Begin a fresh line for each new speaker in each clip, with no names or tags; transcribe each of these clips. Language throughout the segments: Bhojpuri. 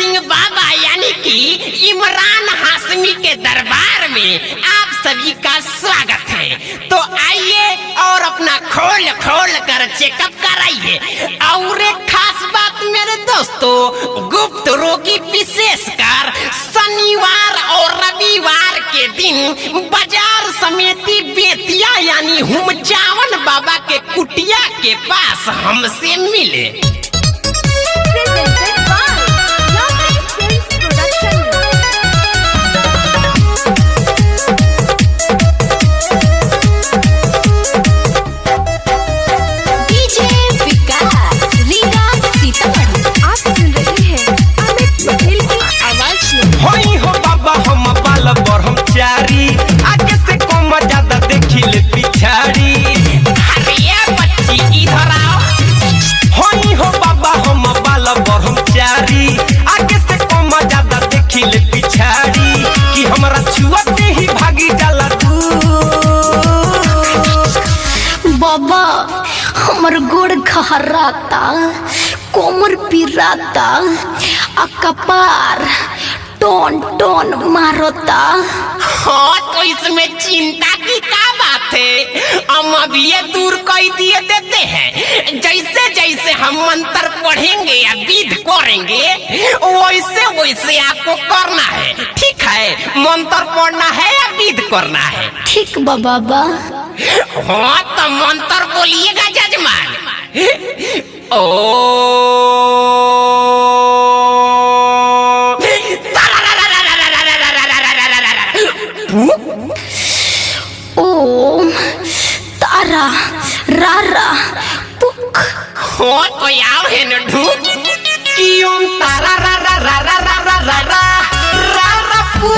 सिंह बाबा यानी कि इमरान हाशमी के दरबार में आप सभी का स्वागत है। तो आइए और अपना खोल खोल कर चेकअप कराइए। और एक खास बात मेरे दोस्तों, गुप्त रोगी विशेषकर शनिवार और रविवार के दिन बाजार समिति बेतिया यानी हुमचावन बाबा के कुटिया के पास हमसे मिले।
आगे से कम ज्यादा देखी ले पिछाड़ी।
अरे बच्ची इधर आओ।
होई हो बाबा हम बाल ब्रह्मचारी, आगे से कम ज्यादा देखी ले पिछाड़ी। कि हमरा छुआते ही भागी जाला तू।
बाबा हमर गोड़ घहराता, कोमर पिराता, आ कपार टोन टोन मारता।
हाँ तो इसमें चिंता की क्या बात है, हम अभी ये दूर कर दिए देते हैं। जैसे जैसे हम मंत्र पढ़ेंगे या विध करेंगे वैसे वैसे आपको करना है, ठीक है? मंत्र पढ़ना है या विध करना है?
ठीक बा बाबा।
हाँ तो मंत्र बोलिएगा जजमान।
ओम तारा रारा पुक।
हो तो याव है न ढूक
कि ओम तारा रा रा रा रा रा रा रा रा रा रा पू।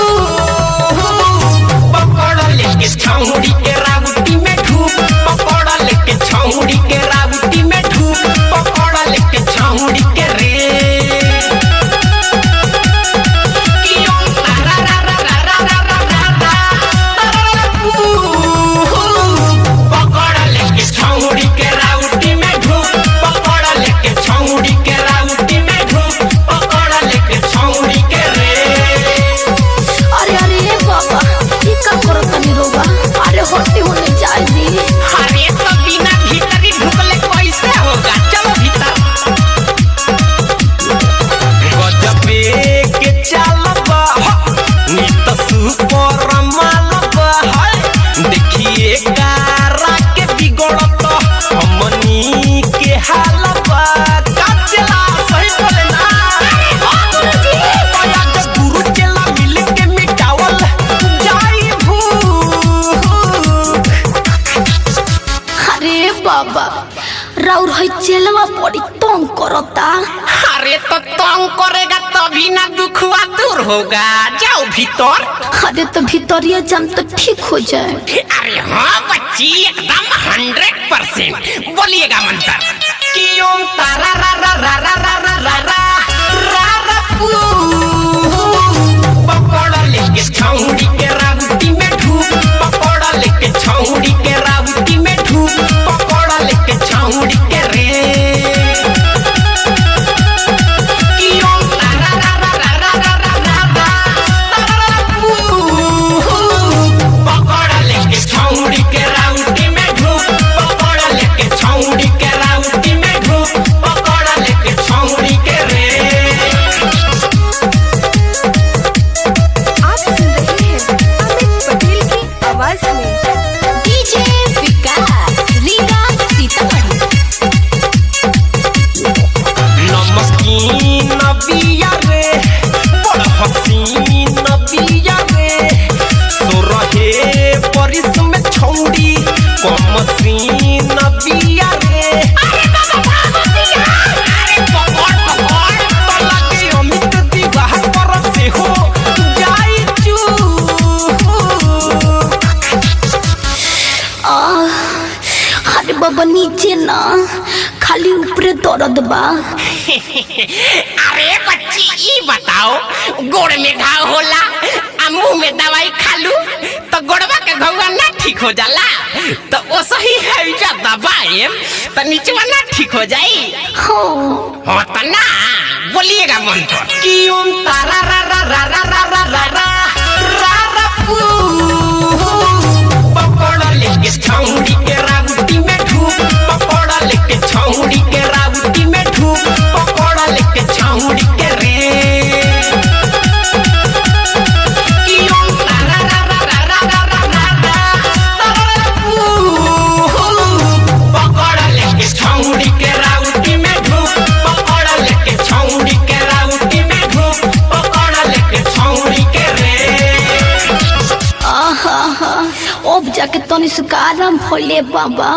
पकड़ लेके छौड़ी के रावटी में ढूक, पकड़ लेके छौड़ी के रावटी में ढूक, पकड़ लेके छौड़ी के रे। कि ओम तारा रा रा रा रा रा रा रा रा पू। पकड़ लेके छौड़ी के रावटी में ढूक, पकड़ लेके छौड़ी के रावटी में ढूक, पकड़ लेके छौड़ी के रे।
अरे अरे बाबा ये का करो तनी रोबा। अरे होटी होने जाएगी।
अरे तो बिना भीतरी ढुकले कैसे होगा? चलो भीतर।
गजबे के चालबा नीत सुपर मालबा है। देखिए गारा के बिगड़त हमनी के हालबा। काचला सही बोले ना। गुरु चला मिल के मिटावल जाई भूख।
अरे बाबा राउर है चेलवा बड़ी तंग करता।
अरे तो तंग करेगा तभी ना दुखवा दूर होगा। जाओ भीतर।
अरे तो भीतरिया जाम तो ठीक हो जाए।
अरे हाँ बच्ची एकदम 100%। बोलिएगा मंत्र।
कि ओम तारा रा रा रा रा रा रा रा रा रा पू। पकड़ लेके छौड़ी के रावटी में ढूक, पकड़ लेके छौड़ी के रावटी में ढूक, पकड़ लेके छौड़ी के रे। कि ओम तारा रा रा रा रा रा रा रा रा पू। पकड़ लेके छौड़ी के रावटी में ढूक, पकड़ लेके छौड़ी के रावटी में ढूक, पकड़ लेके छौड़ी के रे।
आप सुन रहे हैं अमित पटेल की आवाज में
डीजे विकास रीगा सीतामढ़ी।
नमकीन बिया रे, बड़ हसीन बिया रे। सोरहे परिस में छौड़ी कमसीन बिया रे।
अरे पकड़ पकड़।
तला के अमित दीवाह पर से हो जाई चू।
अरे बाबा नीचे ना, खाली ऊपरे दर्द बा।
अरे बच्ची ये बताओ, गोड़ में घाव होला आ मुंह में दवाई खालू तो गोड़वा के घाव ना ठीक हो जाला? तो वो सही है जा दबाए तो नीचवा ना ठीक हो जाई।
हाँ
हो तो ना बोलिएगा मंत्र
कि ओम तारा रा रा रा रा रा रा रा रा रा रा पू पकड़ लेके छौड़ी के राउटी में ढूक पकड़ लेके छौड़ी के राउटी में ढूक पकड़ लेके छौड़ी के रे कि ओम तारा रा रा रा रा रा रा रा पू पकड़ लेके छौड़ी के राउटी में ढूक पकड़ लेके छौड़ी के राउटी में ढूक पकड़ लेके छौड़ी के रे
आहा अब जाके तनी से आराम भइले बाबा।